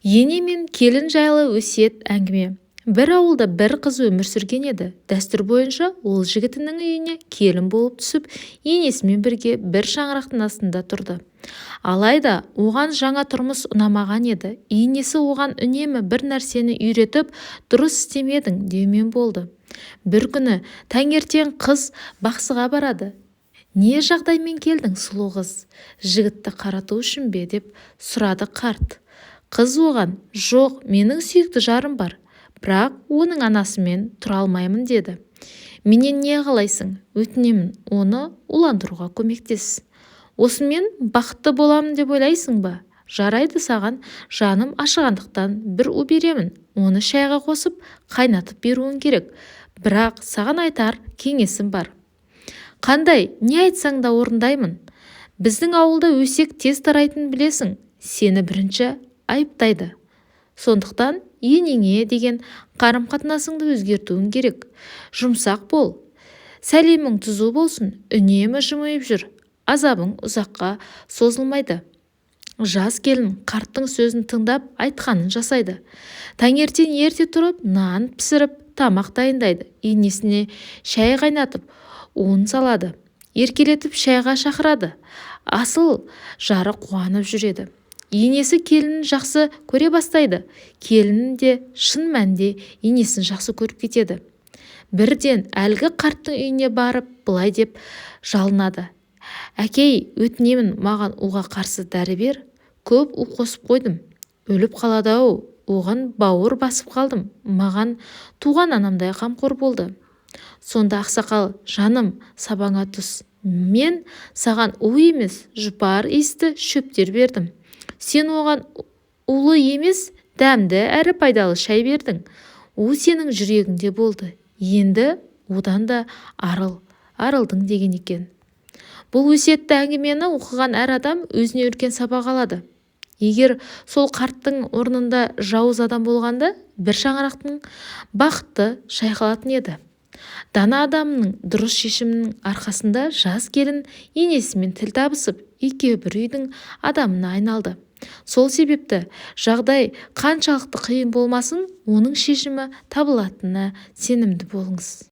Ене мен келін жайлы өсиет әңгіме. Бір ауылда бір қыз өмір сүрген еді. Дәстүр бойынша ол жігітінің үйіне келін болып түсіп, енесімен бірге бір шаңырақтың астында тұрды. Алайда оған жаңа тұрмыс ұнамаған еді. Енесі оған үнемі бір нәрсені үйретіп, дұрыс істемедің деумен болды. Бір күні таңертең қыз бақсыға барады. Не жағдаймен келдің, сұлу қыз? Жігітті қарату үшін бе деп сұрады қарт. Қыз оған, жоқ, менің сүйікті жарым бар, бірақ оның анасымен тұра алмаймын деді. Менен не қалайсың? Өтінемін, оны уландыруға көмектес. Осымен бақытты боламын деп ойлайсың ба? Жарайды, саған жаным ашығандықтан бір у беремін. Оны шайға қосып, қайнатып беруің керек. Бірақ саған айтар кеңесім бар. Қандай, не айтсаң да орындаймын. Біздің ауылда өсек тез тарайтын білесің. Сені бірінші айыптайды. Сондықтан енеңе деген қарым-қатынасыңды өзгертуің керек. Жұмсақ бол. Сәлемің түзу болсын. Үнемі жымиып жүр. Азабың ұзаққа созылмайды. Жас келін қарттың сөзін тыңдап айтқанын жасайды. Таңертең ерте тұрып, нан пісіріп, тамақ дайындайды. Енесіне шай қайнатып, уын салады. Еркелетіп шайға шақырады. Асыл жары қуанып жүреді. Енесі келінін жақсы көре бастайды. Келінін де шын мәнде енесін жақсы көріп кетеді. Бірден әлгі қарттың үйіне барып, былай деп жалынады. Әкей, өтінемін, маған уға қарсы дәрі бер. Көп у қосып қойдым. Өліп қалады-ау. Оған бауыр басып қалдым. Маған туған анамдай қамқор болды. Сонда ақсақал, жаным, сабаңа түс. Мен саған у емес, жұпар иісті шөптер бердім. Сен оған улы емес, дәмді әрі пайдалы шай бердің. У сенің жүрегіңде болды. Енді одан да арылдың деген екен. Бұл өсиетті әңгімені оқыған әр адам өзіне үлкен сабақ алады. Егер сол қарттың орнында жауыз адам болғанда, бір шаңырақтың бақыты шайқалатын еді. Дана адамның дұрыс шешімінің арқасында жас келін енесімен тіл табысып, екеуі бір үйдің адамына айналды. Сол себепті жағдай қаншалықты қиын болмасын, оның шешімі табылатынына сенімді болыңыз.